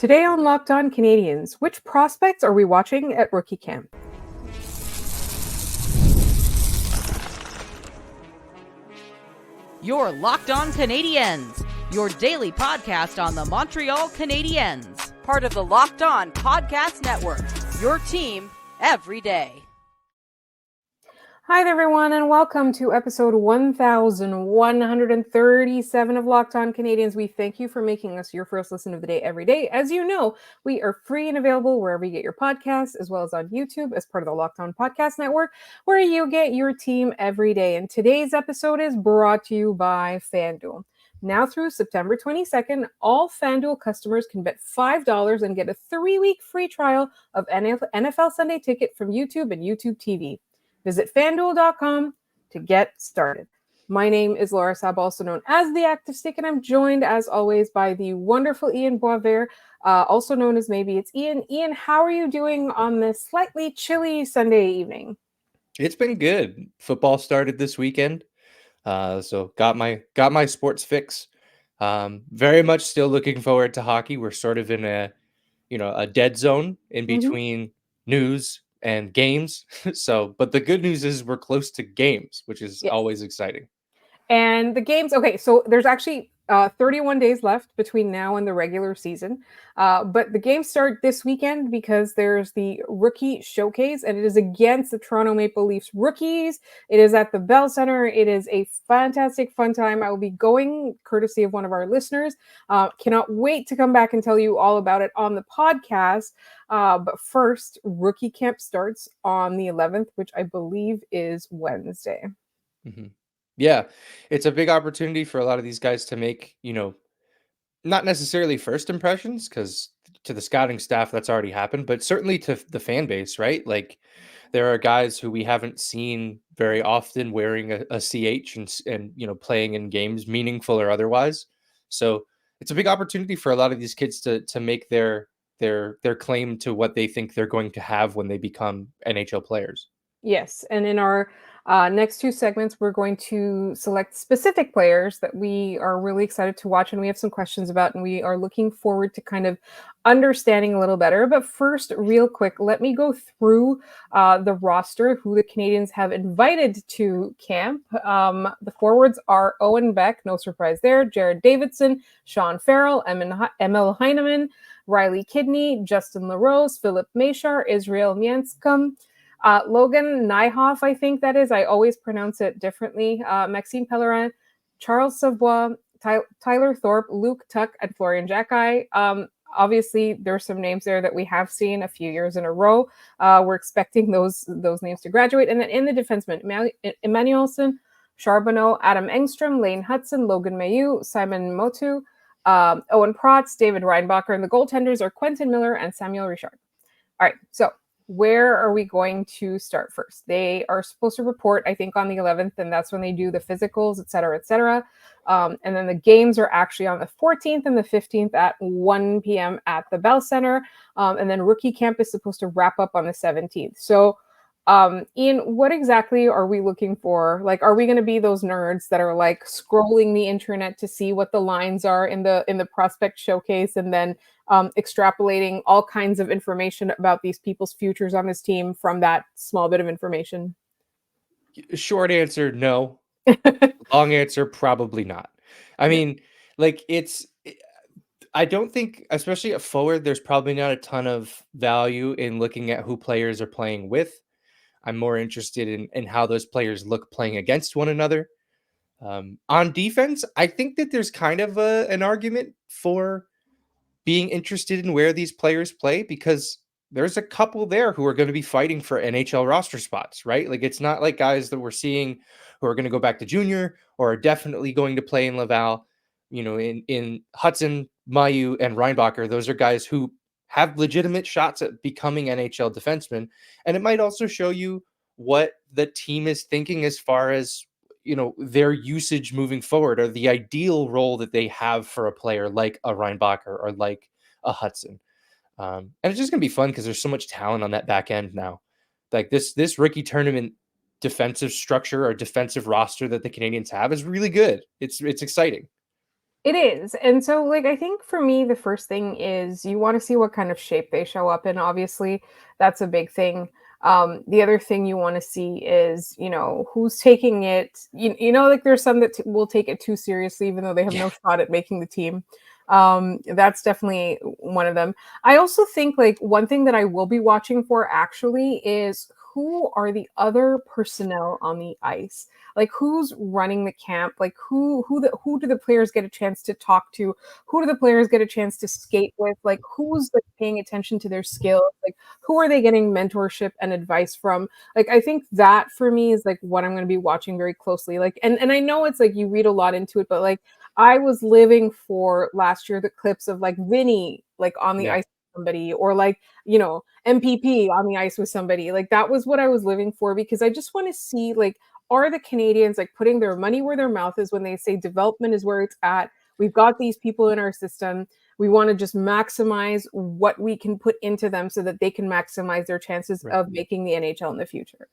Today on Locked On Canadiens, which prospects are we watching at rookie camp? You're Locked On Canadiens, your daily podcast on the Montreal Canadiens, part of the Locked On Podcast Network, your team every day. Hi there, everyone, and welcome to episode 1137 of Locked On Canadiens. We thank you for making us your first listen of the day every day. As you know, we are free and available wherever you get your podcasts, as well as on YouTube as part of the Locked On Podcast Network, where you get your team every day. And today's episode is brought to you by FanDuel. Now through September 22nd, all FanDuel customers can bet $5 and get a 3-week free trial of NFL Sunday Ticket from YouTube and YouTube TV. Visit FanDuel.com to get started. My name is Laura Saab, also known as The Active Stick, and I'm joined, as always, by the wonderful Ian Boisvert, also known as Maybe It's Ian. Ian, how are you doing on this slightly chilly Sunday evening? It's been good. Football started this weekend, so got my sports fix. Very much still looking forward to hockey. We're sort of in a dead zone in between news and games. But the good news is we're close to games, which is always exciting. And the games, okay, so there's actually 31 days left between now and the regular season. But the games start this weekend because there's the rookie showcase, and it is against the Toronto Maple Leafs rookies. It is at the Bell Center. It is a fantastic, fun time. I will be going courtesy of one of our listeners. Cannot wait to come back and tell you all about it on the podcast. But first, rookie camp starts on the 11th, which I believe is Wednesday. Mm-hmm. Yeah, it's a big opportunity for a lot of these guys to make, not necessarily first impressions, because to the scouting staff, that's already happened, but certainly to the fan base, right? Like, there are guys who we haven't seen very often wearing a CH and playing in games, meaningful or otherwise. So it's a big opportunity for a lot of these kids to make their claim to what they think they're going to have when they become NHL players. Yes, and in our next two segments, we're going to select specific players that we are really excited to watch and we have some questions about, and we are looking forward to kind of understanding a little better. But first, real quick, let me go through the roster, who the Canadiens have invited to camp. The forwards are Owen Beck, no surprise there, Jared Davidson, Sean Farrell, Emil Heineman, Riley Kidney, Justin LaRose, Philip Machar, Israel Mienskum, Logan Nyhoff, I think that is. I always pronounce it differently. Maxime Pellerin, Charles Savoie, Tyler Thorpe, Luke Tuck, and Florian Xhekaj. Obviously, there's some names there that we have seen a few years in a row. We're expecting those names to graduate. And then in the defensemen, Emmanuelson, Charbonneau, Adam Engstrom, Lane Hutson, Logan Mailloux, Simon Motu, Owen Protz, David Reinbacher, and the goaltenders are Quentin Miller and Samuel Richard. All right, so where are we going to start first? They are supposed to report, I think, on the 11th, and that's when they do the physicals, et cetera, et cetera. And then the games are actually on the 14th and the 15th at 1 p.m. at the Bell Center. And then rookie camp is supposed to wrap up on the 17th. So, Ian, what exactly are we looking for? Like, are we going to be those nerds that are like scrolling the internet to see what the lines are in the prospect showcase, and then extrapolating all kinds of information about these people's futures on this team from that small bit of information? Short answer, no. Long answer, probably not. I mean, like, I don't think, especially at forward, there's probably not a ton of value in looking at who players are playing with. I'm more interested in how those players look playing against one another. On defense, I think that there's kind of an argument for being interested in where these players play, because there's a couple there who are going to be fighting for NHL roster spots, right? Like, it's not like guys that we're seeing who are going to go back to junior or are definitely going to play in Laval. In Hutson, Mailloux, and Reinbacher, those are guys who have legitimate shots at becoming NHL defensemen. And it might also show you what the team is thinking as far as, their usage moving forward, or the ideal role that they have for a player like a Reinbacher or like a Hutson. And it's just going to be fun because there's so much talent on that back end now. Like, this rookie tournament defensive structure or defensive roster that the Canadiens have is really good. It's exciting. It is. And so, like, I think for me, the first thing is you want to see what kind of shape they show up in. Obviously, that's a big thing. The other thing you want to see is, who's taking it. Like there's some that will take it too seriously, even though they have Yeah. no shot at making the team. That's definitely one of them. I also think, like, one thing that I will be watching for actually is who are the other personnel on the ice, like who's running the camp, like who do the players get a chance to talk to, who do the players get a chance to skate with, like who's like paying attention to their skills, like who are they getting mentorship and advice from. Like I think that for me is like what I'm going to be watching very closely, like and I know it's like you read a lot into it, but like I was living for last year the clips of like Vinny like on the Yeah. ice with somebody, or like MPP on the ice with somebody. Like that was what I was living for, because I just want to see, like, are the Canadians like putting their money where their mouth is when they say development is where it's at? We've got these people in our system. We want to just maximize what we can put into them so that they can maximize their chances Right. of making the NHL in the future.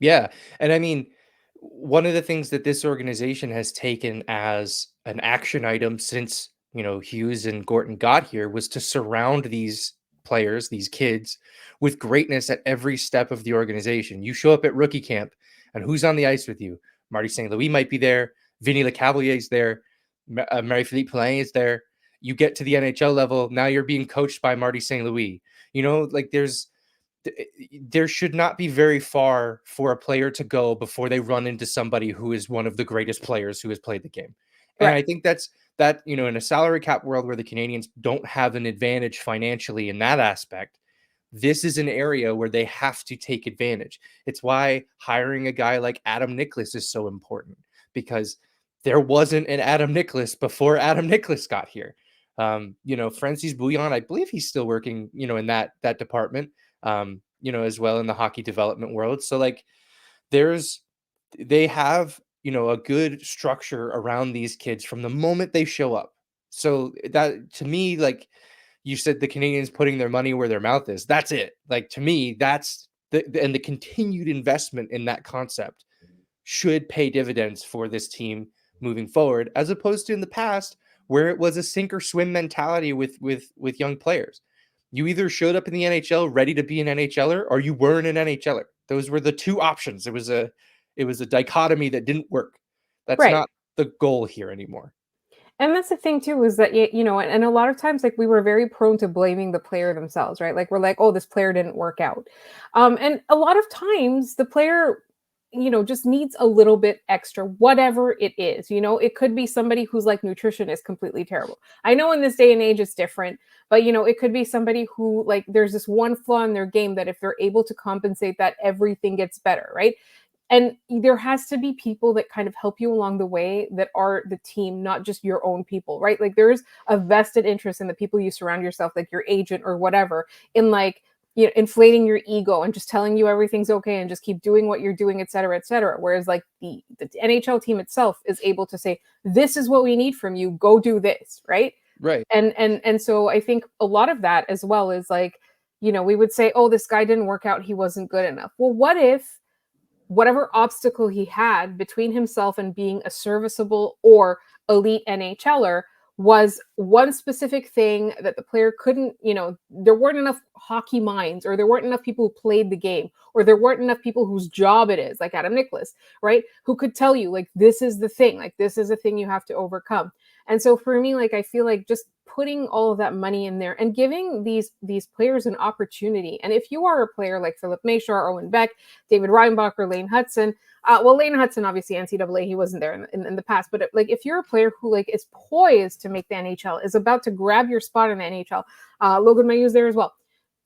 Yeah. And I mean, one of the things that this organization has taken as an action item since, Hughes and Gorton got here was to surround these players, these kids, with greatness at every step of the organization. You show up at rookie camp, and who's on the ice with you? Marty St. Louis might be there. Vinny Lecavalier is there. Marie-Philippe Poulin is there. You get to the NHL level, now you're being coached by Marty St. Louis. Like there should not be very far for a player to go before they run into somebody who is one of the greatest players who has played the game. And Right. I think that, in a salary cap world where the Canadians don't have an advantage financially in that aspect, this is an area where they have to take advantage. It's why hiring a guy like Adam Nicholas is so important, because there wasn't an Adam Nicholas before Adam Nicholas got here. Francis Bouillon, I believe he's still working, in that department, as well in the hockey development world. So like they have, a good structure around these kids from the moment they show up. So that, to me, like you said, the Canadians putting their money where their mouth is. That's it. Like, to me, that's and the continued investment in that concept should pay dividends for this team moving forward, as opposed to in the past where it was a sink or swim mentality with young players. You either showed up in the NHL ready to be an NHLer, or you weren't an NHLer. Those were the two options. It was a dichotomy that didn't work. That's Right. not the goal here anymore. And that's the thing too, is that and a lot of times, like, we were very prone to blaming the player themselves, right? Like we're like, oh, this player didn't work out. And a lot of times the player, just needs a little bit extra, whatever it is. It could be somebody who's like nutrition is completely terrible. I know in this day and age it's different, but it could be somebody who, like, there's this one flaw in their game that if they're able to compensate that, everything gets better, right? And there has to be people that kind of help you along the way that are the team, not just your own people, right? Like there's a vested interest in the people you surround yourself, like your agent or whatever, in like, inflating your ego and just telling you everything's okay and just keep doing what you're doing, et cetera, et cetera. Whereas like the NHL team itself is able to say, this is what we need from you, go do this, right? Right. And so I think a lot of that as well is like, we would say, oh, this guy didn't work out, he wasn't good enough. Well, what if whatever obstacle he had between himself and being a serviceable or elite NHLer was one specific thing that the player couldn't, there weren't enough hockey minds, or there weren't enough people who played the game, or there weren't enough people whose job it is, like Adam Nicholas, right? Who could tell you, like, this is the thing, like, this is a thing you have to overcome. And so for me, like, I feel like just putting all of that money in there and giving these players an opportunity. And if you are a player like Philippe Machar, Owen Beck, David Reinbacher, Lane Hutson, well, Lane Hutson, obviously NCAA, he wasn't there in the past, but like if you're a player who like is poised to make the NHL, is about to grab your spot in the NHL, Logan Mayu's there as well,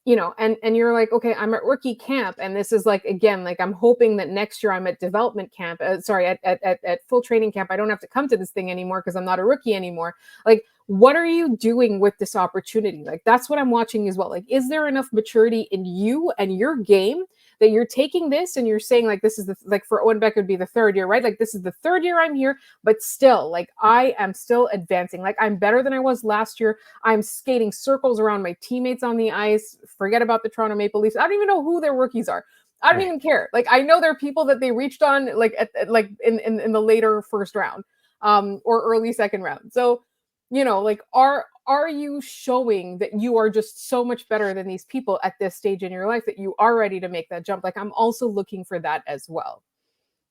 and you're like, okay, I'm at rookie camp, and this is like, again, like I'm hoping that next year I'm at development camp, at full training camp. I don't have to come to this thing anymore because I'm not a rookie anymore. Like, what are you doing with this opportunity? Like, that's what I'm watching as well. Like, is there enough maturity in you and your game that you're taking this and you're saying, like, this is like for Owen Beck, it would be the third year, right? Like, this is the third year I'm here, but still, like, I am still advancing. Like, I'm better than I was last year. I'm skating circles around my teammates on the ice. Forget about the Toronto Maple Leafs. I don't even know who their rookies are. I don't even care. Like, I know there are people that they reached on, like, like in the later first round, or early second round. So like, are you showing that you are just so much better than these people at this stage in your life that you are ready to make that jump? Like, I'm also looking for that as well.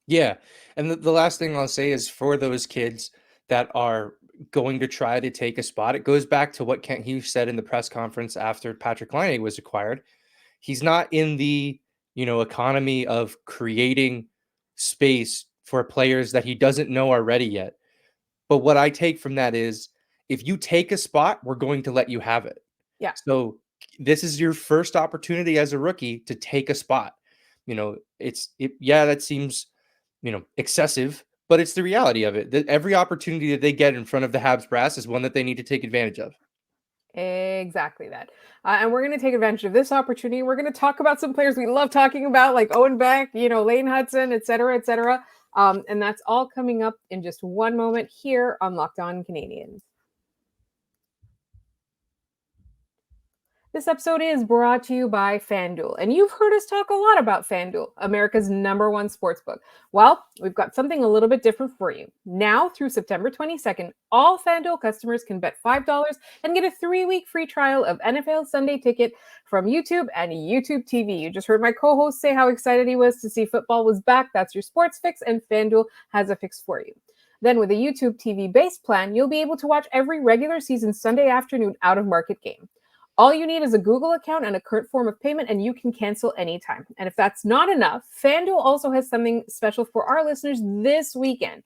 Yeah. And the last thing I'll say is for those kids that are going to try to take a spot, it goes back to what Kent Hughes said in the press conference after Patrick Laine was acquired. He's not in the, economy of creating space for players that he doesn't know are ready yet. But what I take from that is if you take a spot, we're going to let you have it. Yeah. So this is your first opportunity as a rookie to take a spot. That seems, excessive, but it's the reality of it. That every opportunity that they get in front of the Habs brass is one that they need to take advantage of. Exactly that. And we're going to take advantage of this opportunity. We're going to talk about some players we love talking about, like Owen Beck, Lane Hutson, et cetera, et cetera. And that's all coming up in just one moment here on Locked On Canadiens. This episode is brought to you by FanDuel, and you've heard us talk a lot about FanDuel, America's #1 sportsbook. Well, we've got something a little bit different for you. Now through September 22nd, all FanDuel customers can bet $5 and get a 3-week free trial of NFL Sunday Ticket from YouTube and YouTube TV. You just heard my co-host say how excited he was to see football was back. That's your sports fix, and FanDuel has a fix for you. Then with a YouTube TV base plan, you'll be able to watch every regular season Sunday afternoon out-of-market game. All you need is a Google account and a current form of payment, and you can cancel anytime. And if that's not enough, FanDuel also has something special for our listeners this weekend.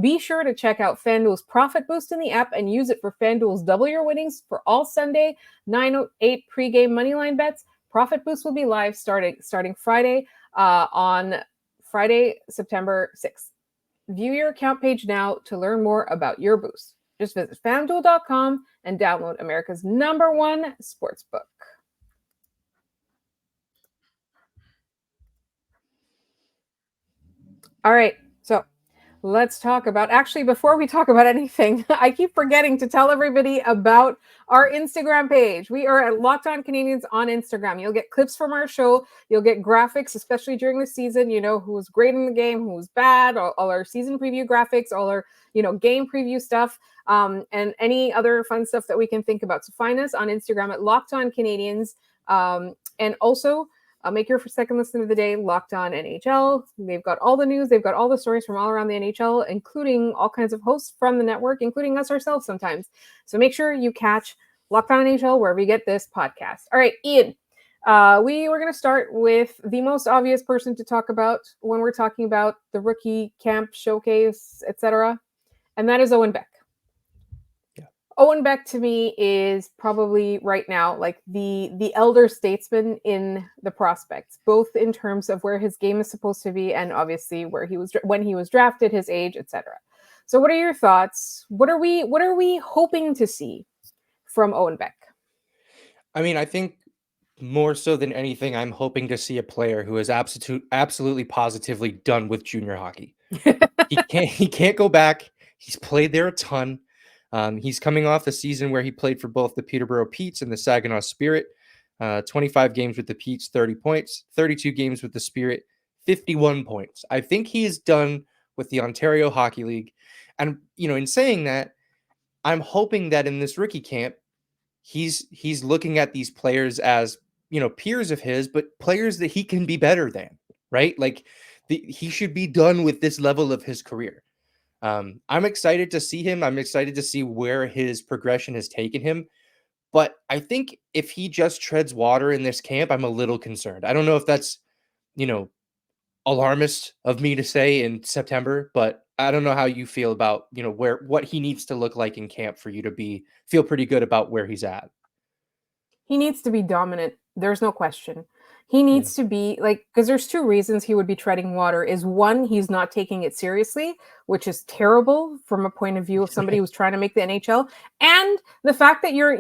Be sure to check out FanDuel's Profit Boost in the app and use it for FanDuel's Double Your Winnings for all Sunday 9:08 pregame moneyline bets. Profit Boost will be live starting Friday on Friday, September 6th. View your account page now to learn more about your boost. Just visit FanDuel.com and download America's #1 sportsbook. All right, so let's talk about, actually, before we talk about anything, I keep forgetting to tell everybody about our Instagram page. We are at Locked On Canadiens on Instagram. You'll get clips from our show. You'll get graphics, especially during the season, who was great in the game, who was bad, all our season preview graphics, all our, game preview stuff, and any other fun stuff that we can think about. So find us on Instagram at Locked On Canadiens. And also, make your second listen of the day Locked On NHL. They've got all the news. They've got all the stories from all around the NHL, including all kinds of hosts from the network, including us ourselves sometimes. So make sure you catch Locked On NHL wherever you get this podcast. All right, Ian, we were going to start with the most obvious person to talk about when we're talking about the rookie camp showcase, etc., and that is Owen Beck. Owen Beck to me is probably right now like the elder statesman in the prospects, both in terms of where his game is supposed to be and obviously where he was when he was drafted, his age, etc. So what are your thoughts? What are we hoping to see from Owen Beck? I mean, I think more so than anything, I'm hoping to see a player who is absolutely positively done with junior hockey. He can't go back. He's played there a ton. He's coming off the season where he played for both the Peterborough Petes and the Saginaw Spirit. 25 games with the Petes, 30 points, 32 games with the Spirit, 51 points. I think he is done with the Ontario Hockey League. And, in saying that, I'm hoping that in this rookie camp, he's looking at these players as, peers of his, but players that he can be better than, right? Like he should be done with this level of his career. I'm excited to see him. I'm excited to see where his progression has taken him. But I think if he just treads water in this camp, I'm a little concerned. I don't know if that's, alarmist of me to say in September, but I don't know how you feel about, what he needs to look like in camp for you to feel pretty good about where he's at. He needs to be dominant. There's no question. He needs to be because there's two reasons he would be treading water. Is one, he's not taking it seriously, which is terrible from a point of view of somebody who's trying to make the NHL. And the fact that you're,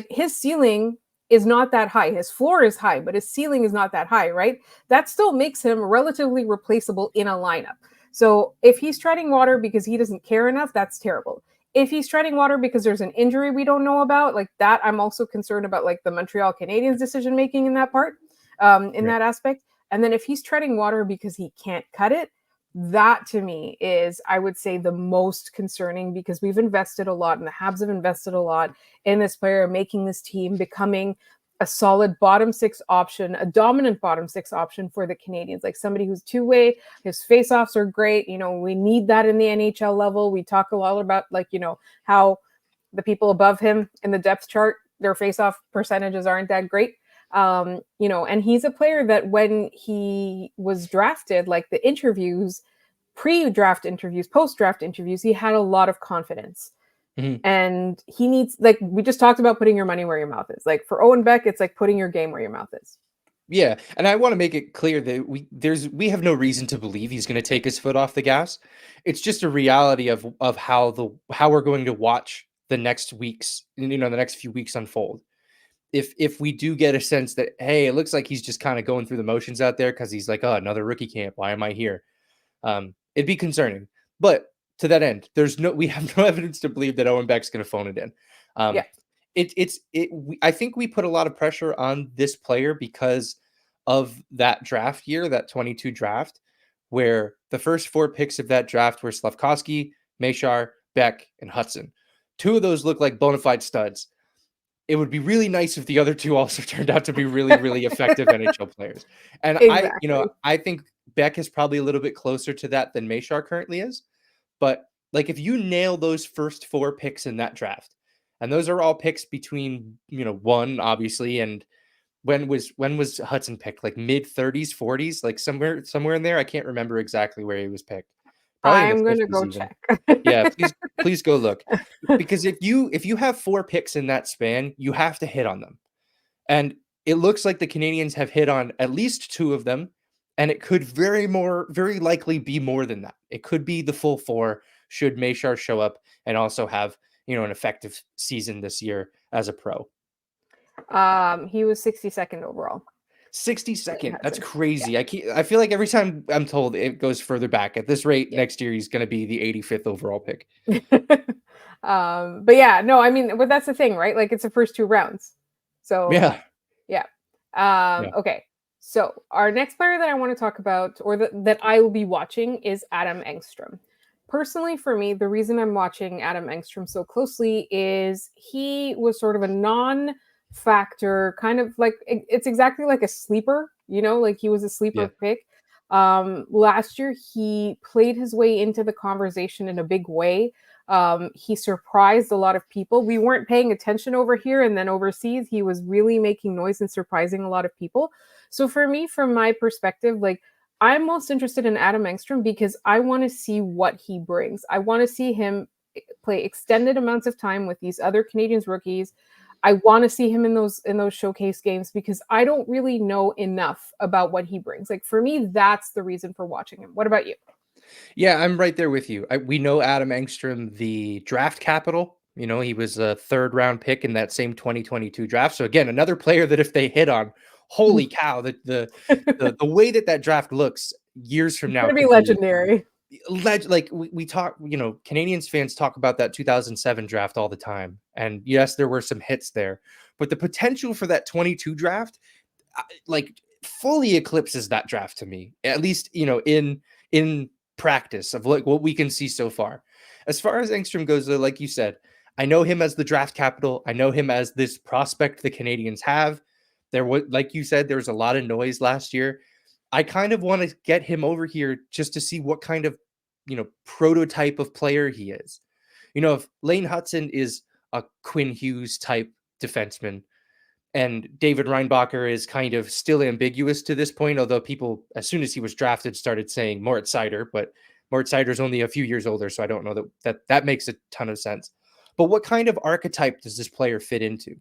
his ceiling is not that high. His floor is high, but his ceiling is not that high, right? That still makes him relatively replaceable in a lineup. So if he's treading water because he doesn't care enough, that's terrible. If he's treading water because there's an injury we don't know about, like that, I'm also concerned about the Montreal Canadiens decision-making in that part. In that aspect. And then if he's treading water because he can't cut it, that to me is, I would say, the most concerning, because we've invested a lot and the Habs have invested a lot in this player, making this team becoming a solid bottom six option, a dominant bottom six option for the Canadiens, like somebody who's two-way. His faceoffs are great. We need that in the NHL level. We talk a lot about how the people above him in the depth chart, their faceoff percentages aren't that great. And he's a player that when he was drafted, like the interviews, pre-draft interviews, post-draft interviews, he had a lot of confidence. Mm-hmm. And he needs, like we just talked about, putting your money where your mouth is. Like for Owen Beck, it's like putting your game where your mouth is. Yeah, and I want to make it clear that we have no reason to believe he's going to take his foot off the gas. It's just a reality of how we're going to watch the next weeks, the next few weeks unfold. If we do get a sense that, hey, it looks like he's just kind of going through the motions out there because he's like, oh, another rookie camp, why am I here? It'd be concerning. But to that end, we have no evidence to believe that Owen Beck's going to phone it in. I think we put a lot of pressure on this player because of that draft year, that 22 draft, where the first 4 picks of that draft were Slafkovsky, Machar, Beck, and Hutson. 2 of those look like bona fide studs. It would be really nice if the other 2 also turned out to be really, really effective NHL players. And exactly. I think Beck is probably a little bit closer to that than Machar currently is. But like, if you nail those first 4 picks in that draft, and those are all picks between, 1, obviously, and when was Hudson picked? Like mid 30s, 40s, like somewhere in there. I can't remember exactly where he was picked. I'm going to go check. Yeah, please go look. Because if you have 4 picks in that span, you have to hit on them. And it looks like the Canadiens have hit on at least 2 of them, and it could very likely be more than that. It could be the full 4 should Machar show up and also have, an effective season this year as a pro. He was 62nd overall. 62nd. That's crazy. Yeah. I feel like every time I'm told it goes further back. At this rate, next year he's going to be the 85th overall pick. But yeah, no, I mean, but that's the thing, right? Like, it's the first 2 rounds. So yeah. Okay. So our next player that I want to talk about, or that I will be watching, is Adam Engstrom. Personally, for me, the reason I'm watching Adam Engstrom so closely is he was sort of a non-factor, kind of like, it's exactly like a sleeper, like he was a sleeper pick. Last year, he played his way into the conversation in a big way. He surprised a lot of people. We weren't paying attention over here, and then overseas, he was really making noise and surprising a lot of people. So for me, from my perspective, like, I'm most interested in Adam Engstrom because I want to see what he brings. I want to see him play extended amounts of time with these other Canadiens rookies. I want to see him in those showcase games because I don't really know enough about what he brings. Like, for me, that's the reason for watching him. What about you? Yeah, I'm right there with you. We know Adam Engstrom, the draft capital. He was a 3rd round pick in that same 2022 draft. So again, another player that if they hit on, holy cow, the way that draft looks years from now could be legendary. Like we talk, Canadiens fans talk about that 2007 draft all the time. And yes, there were some hits there, but the potential for that 22 draft, like, fully eclipses that draft to me, at least, in practice of like what we can see so far. As far as Engstrom goes, though, like you said, I know him as the draft capital. I know him as this prospect the Canadiens have. There was, like you said, there was a lot of noise last year. I kind of want to get him over here just to see what kind of, prototype of player he is. If Lane Hutson is a Quinn Hughes type defenseman, and David Reinbacher is kind of still ambiguous to this point, although people, as soon as he was drafted, started saying Moritz Seider, but Moritz Seider is only a few years older, so I don't know that makes a ton of sense. But what kind of archetype does this player fit into?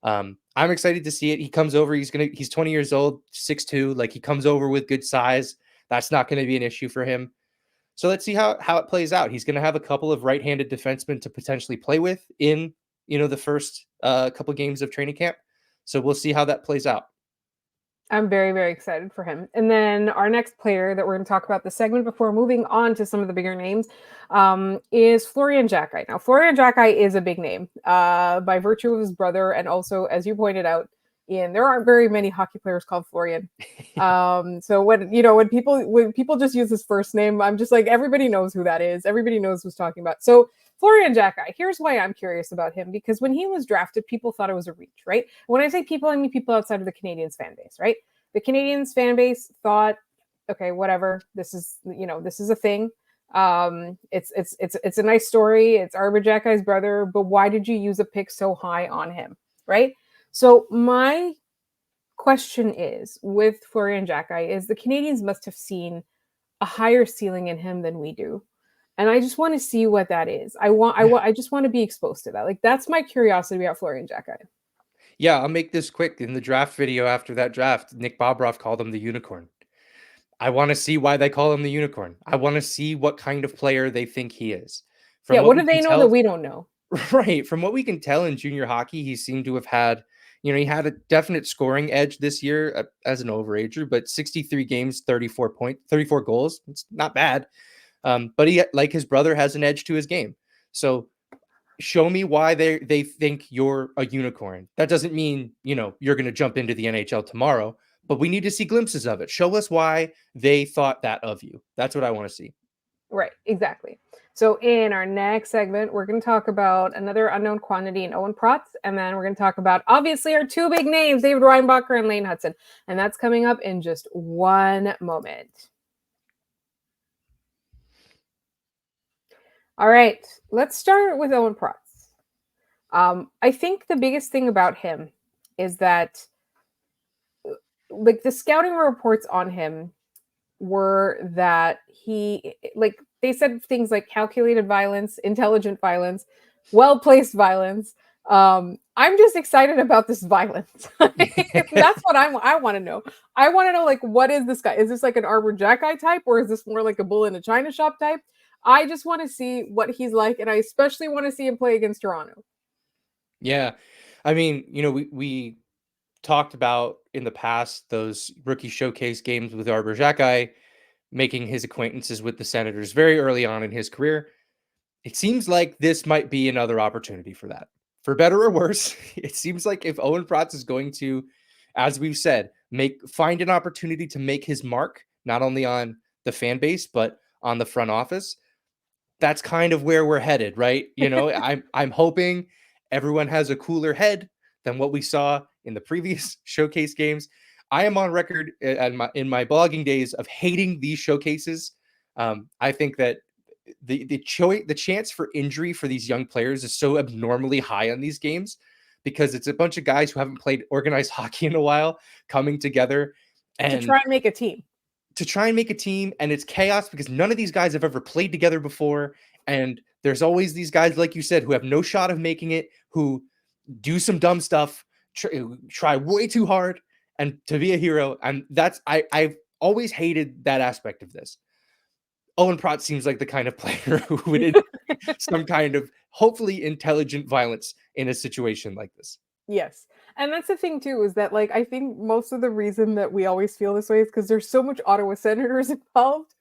I'm excited to see it. He comes over, he's 20 years old, 6'2", like, he comes over with good size. That's not going to be an issue for him. So let's see how it plays out. He's going to have a couple of right-handed defensemen to potentially play with in, the first couple games of training camp. So we'll see how that plays out. I'm very, very excited for him. And then our next player that we're going to talk about this segment before moving on to some of the bigger names is Florian Xhekaj. Now, Florian Xhekaj is a big name by virtue of his brother. And also, as you pointed out, Ian. There aren't very many hockey players called Florian. So when people just use his first name, I'm just like, everybody knows who that is. Everybody knows who's talking about. So Florian Xhekaj, here's why I'm curious about him, because when he was drafted, people thought it was a reach, right? When I say people, I mean people outside of the Canadiens fan base, right? The Canadiens fan base thought, okay, whatever, this is a thing. It's a nice story. It's Arber Xhekaj's brother, but why did you use a pick so high on him, right? So my question is, with Florian Xhekaj, is the Canadiens must have seen a higher ceiling in him than we do. And I just want to see what that is. I just want to be exposed to that. Like, that's my curiosity about Florian Xhekaj. Yeah, I'll make this quick. In the draft video after that draft, Nick Bobroff called him the unicorn. I want to see why they call him the unicorn. I want to see what kind of player they think he is. What do they know that we don't know? Right. From what we can tell in junior hockey, he seemed to have had, he had a definite scoring edge this year as an overager, but 63 games, 34 goals. It's not bad. But he, like his brother, has an edge to his game. So show me why they think you're a unicorn. That doesn't mean, you're going to jump into the NHL tomorrow, but we need to see glimpses of it. Show us why they thought that of you. That's what I want to see. Right, exactly. So in our next segment, we're going to talk about another unknown quantity in Owen Protz, and then we're going to talk about, obviously, our two big names, David Reinbacher and Lane Hutson. And that's coming up in just one moment. All right, let's start with Owen Protz. I think the biggest thing about him is that, like, the scouting reports on him were that they said things like calculated violence, intelligent violence, well-placed violence. I'm just excited about this violence. That's what I want to know. I want to know, like, what is this guy? Is this like an Arber Xhekaj type, or is this more like a bull in a china shop type? I just want to see what he's like, and I especially want to see him play against Toronto. Yeah. I mean, we talked about in the past those rookie showcase games with Arber Xhekaj, making his acquaintances with the Senators very early on in his career. It seems like this might be another opportunity for that. For better or worse, it seems like if Owen Protz is going to, as we've said, find an opportunity to make his mark, not only on the fan base, but on the front office, that's kind of where we're headed, right? I'm hoping everyone has a cooler head than what we saw in the previous showcase games. I am on record in my blogging days of hating these showcases. I think that the chance for injury for these young players is so abnormally high on these games, because it's a bunch of guys who haven't played organized hockey in a while coming together and to try and make a team. And it's chaos because none of these guys have ever played together before. And there's always these guys, like you said, who have no shot of making it, who do some dumb stuff, try way too hard and to be a hero. And I've always hated that aspect of this. Owen Protz seems like the kind of player who would some kind of hopefully intelligent violence in a situation like this. Yes. And that's the thing too, is that, like, I think most of the reason that we always feel this way is because there's so much Ottawa Senators involved.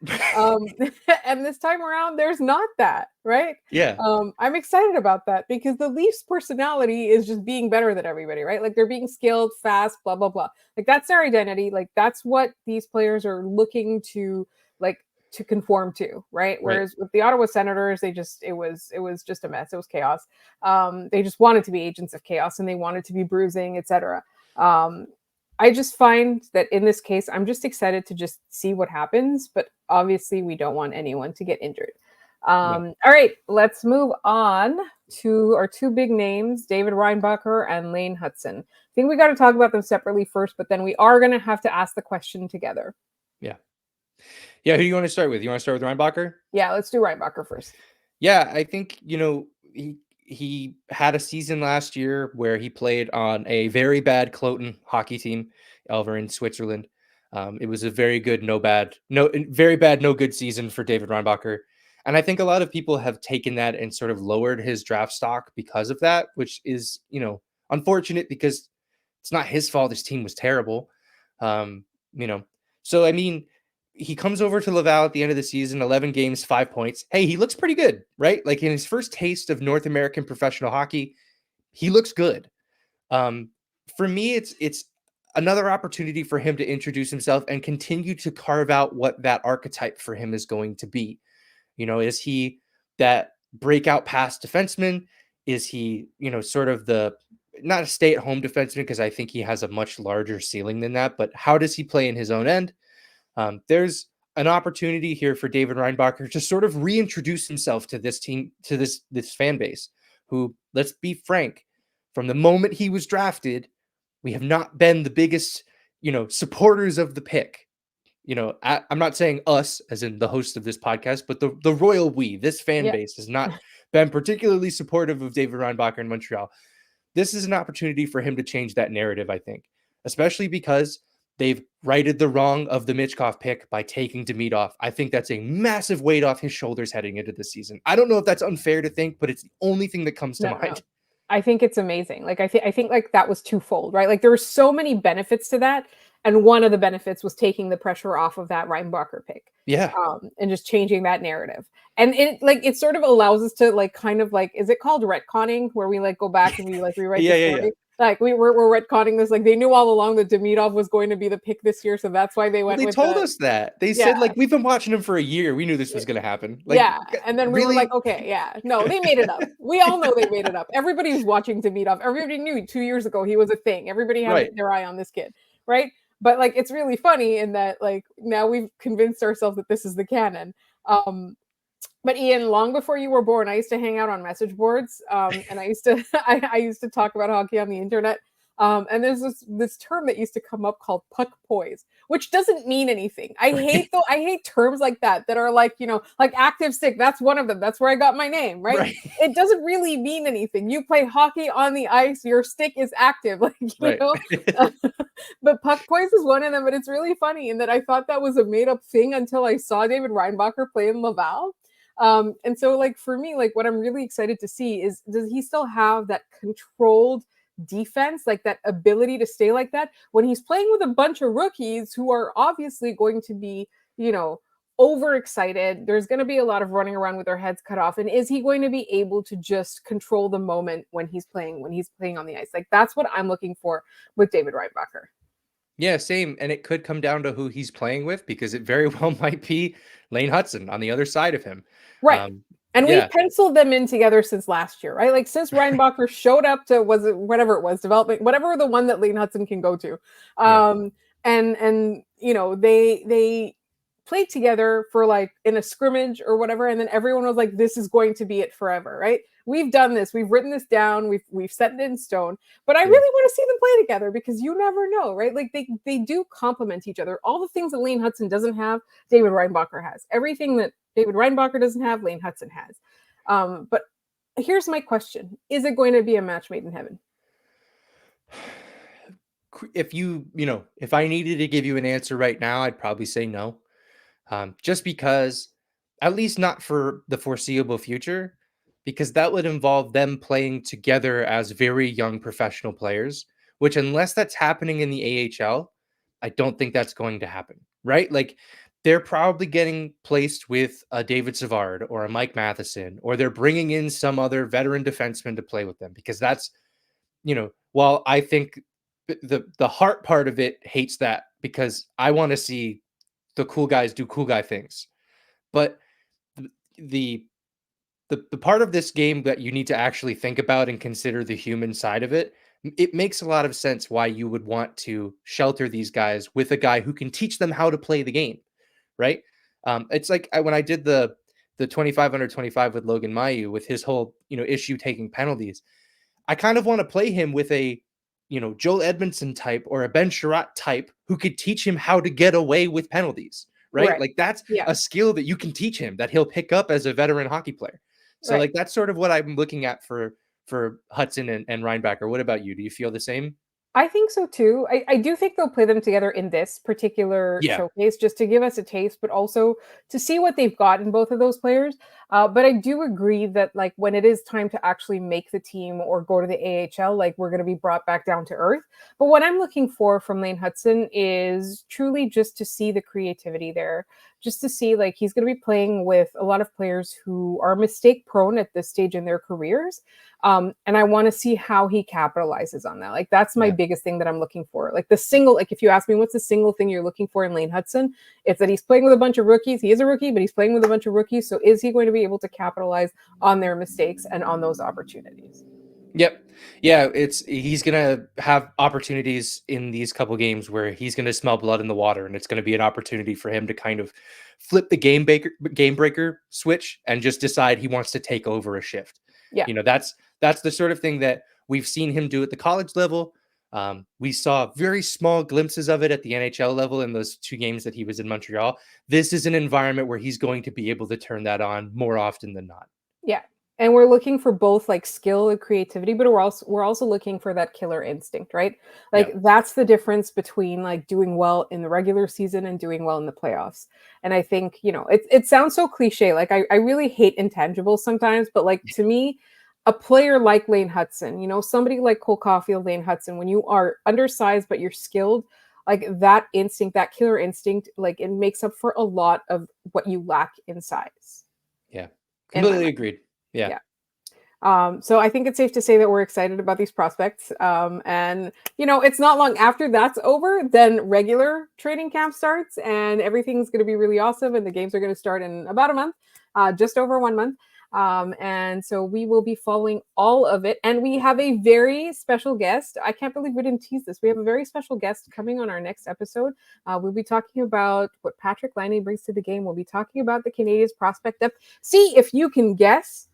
And this time around, there's not that, right? Yeah. I'm excited about that because the Leafs personality is just being better than everybody, right? Like, they're being skilled, fast, blah, blah, blah. Like, that's their identity. Like, that's what these players are looking to, like, to conform to, right? Whereas with the Ottawa Senators, it was just a mess. It was chaos. They just wanted to be agents of chaos, and they wanted to be bruising, etc. I just find that in this case, I'm just excited to just see what happens, but obviously we don't want anyone to get injured. All right, let's move on to our two big names, David Reinbacher and Lane Hutson. I think we got to talk about them separately first, but then we are going to have to ask the question together. Yeah, who do you want to start with? You want to start with Reinbacher? Yeah, let's do Reinbacher first. Yeah, I think, he had a season last year where he played on a very bad Cloton hockey team over in Switzerland. It was a very good, very bad, no good season for David Reinbacher. And I think a lot of people have taken that and sort of lowered his draft stock because of that, which is, unfortunate because it's not his fault. His team was terrible. So, I mean, he comes over to Laval at the end of the season, 11 games, 5 points. Hey, he looks pretty good, right? Like, in his first taste of North American professional hockey, he looks good. for me, it's another opportunity for him to introduce himself and continue to carve out what that archetype for him is going to be. Is he that breakout pass defenseman? Is he, sort of not a stay-at-home defenseman, because I think he has a much larger ceiling than that, but how does he play in his own end? There's an opportunity here for David Reinbacher to sort of reintroduce himself to this team, to this fan base, who, let's be frank, from the moment he was drafted, we have not been the biggest, supporters of the pick. I'm not saying us as in the host of this podcast, but the royal we, this fan base has not been particularly supportive of David Reinbacher in Montreal. This is an opportunity for him to change that narrative, I think, especially because they've righted the wrong of the Michkov pick by taking Demidov. I think that's a massive weight off his shoulders heading into the season. I don't know if that's unfair to think, but it's the only thing that comes to mind. No. I think it's amazing. Like, I think like that was twofold, right? Like, there were so many benefits to that. And one of the benefits was taking the pressure off of that Reinbacher pick. Yeah. And just changing that narrative. And it sort of allows us to like, kind of like, is it called retconning, where we like go back and we like rewrite the story? Yeah. Like we're retconning this. Like, they knew all along that Demidov was going to be the pick this year. So that's why they went with told us that. They said, like, we've been watching him for a year. We knew this was going to happen. Like, and then we were like, okay, no, they made it up. We all know they made it up. Everybody was watching Demidov. Everybody knew 2 years ago he was a thing. Everybody had their eye on this kid, right? But like, it's really funny in that, like, now we've convinced ourselves that this is the canon. But Ian, long before you were born, I used to hang out on message boards, and I used to I used to talk about hockey on the internet. And there's this term that used to come up called puck poise, which doesn't mean anything. I hate terms like that are like, like active stick. That's one of them. That's where I got my name, right? It doesn't really mean anything. You play hockey on the ice, your stick is active, like, you know. But puck poise is one of them. But it's really funny in that I thought that was a made up thing until I saw David Reinbacher play in Laval. And so, like, for me, like, what I'm really excited to see is, does he still have that controlled defense, like that ability to stay like that when he's playing with a bunch of rookies who are obviously going to be, overexcited? There's going to be a lot of running around with their heads cut off. And is he going to be able to just control the moment when he's playing on the ice? Like, that's what I'm looking for with David Reinbacher. Yeah, same. And it could come down to who he's playing with, because it very well might be Lane Hutson on the other side of him. Right. And we penciled them in together since last year, right? Like, since Reinbacher showed up to, was it whatever it was, development, whatever the one that Lane Hutson can go to. And they played together for like in a scrimmage or whatever. And then everyone was like, this is going to be it forever, right? We've done this. We've written this down. We've set it in stone. But I really want to see them play together, because you never know, right? Like, they do complement each other. All the things that Lane Hutson doesn't have, David Reinbacher has. Everything that David Reinbacher doesn't have, Lane Hutson has. But here's my question. Is it going to be a match made in heaven? If I needed to give you an answer right now, I'd probably say no. Just because, at least not for the foreseeable future, because that would involve them playing together as very young professional players, which, unless that's happening in the AHL, I don't think that's going to happen, right? Like, they're probably getting placed with a David Savard or a Mike Matheson, or they're bringing in some other veteran defenseman to play with them, because that's, while I think the heart part of it hates that, because I want to see the cool guys do cool guy things. But the part of this game that you need to actually think about and consider the human side of it, it makes a lot of sense why you would want to shelter these guys with a guy who can teach them how to play the game, right? It's like when I did the 25 under 25 with Logan Mailloux, with his whole, issue taking penalties. I kind of want to play him with a, Joel Edmondson type or a Ben Sherratt type who could teach him how to get away with penalties, right? Like, that's a skill that you can teach him, that he'll pick up as a veteran hockey player. So like, that's sort of what I'm looking at for Hutson and Reinbacher. What about you? Do you feel the same? I think so too. I do think they'll play them together in this particular showcase, just to give us a taste, but also to see what they've got in both of those players. But I do agree that, like, when it is time to actually make the team or go to the AHL, like, we're going to be brought back down to earth. But what I'm looking for from Lane Hutson is truly just to see the creativity there, just to see, like, he's going to be playing with a lot of players who are mistake prone at this stage in their careers. And I want to see how he capitalizes on that. Like, that's my biggest thing that I'm looking for. Like, if you ask me what's the single thing you're looking for in Lane Hutson, it's that he's playing with a bunch of rookies. He is a rookie, but he's playing with a bunch of rookies. So is he going to be able to capitalize on their mistakes and on those opportunities? Yep. Yeah, he's going to have opportunities in these couple games where he's going to smell blood in the water, and it's going to be an opportunity for him to kind of flip the game breaker switch and just decide he wants to take over a shift. Yeah. That's the sort of thing that we've seen him do at the college level. We saw very small glimpses of it at the NHL level in those 2 games that he was in Montreal. This is an environment where he's going to be able to turn that on more often than not. Yeah. And we're looking for both like skill and creativity, but we're also looking for that killer instinct, right? Like that's the difference between like doing well in the regular season and doing well in the playoffs. And I think, it sounds so cliche. Like I really hate intangibles sometimes, but like to me, a player like Lane Hutson, somebody like Cole Caulfield, Lane Hutson, when you are undersized, but you're skilled, like that instinct, that killer instinct, like it makes up for a lot of what you lack in size. Yeah. Completely agreed. Yeah. So I think it's safe to say that we're excited about these prospects. And, it's not long after that's over, then regular training camp starts and everything's going to be really awesome. And the games are going to start in about a month, just over 1 month. And so we will be following all of it. And we have a very special guest. I can't believe we didn't tease this. We have a very special guest coming on our next episode. We'll be talking about what Patrick Laine brings to the game. We'll be talking about the Canadiens prospect depth. See if you can guess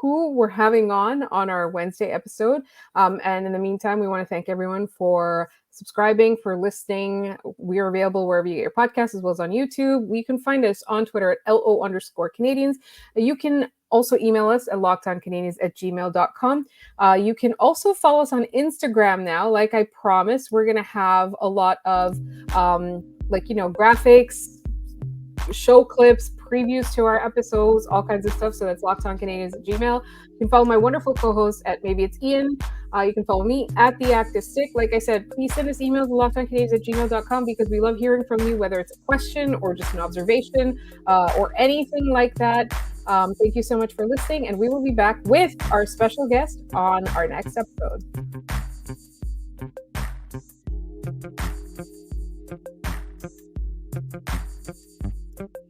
who we're having on our Wednesday episode. And in the meantime, we want to thank everyone for subscribing, for listening. We are available wherever you get your podcasts, as well as on YouTube. You can find us on Twitter at LO_Canadiens. You can also email us at lockedoncanadiens@gmail.com. You can also follow us on Instagram now. Like I promised, we're going to have a lot of graphics, show clips, previews to our episodes, all kinds of stuff. So that's lockedoncanadiens@gmail. You can follow my wonderful co-host at Maybe It's Ian. You can follow me at The Active Stick. Like I said, please send us emails at lockedoncanadiens@gmail.com because we love hearing from you, whether it's a question or just an observation or anything like that. Thank you so much for listening, and we will be back with our special guest on our next episode.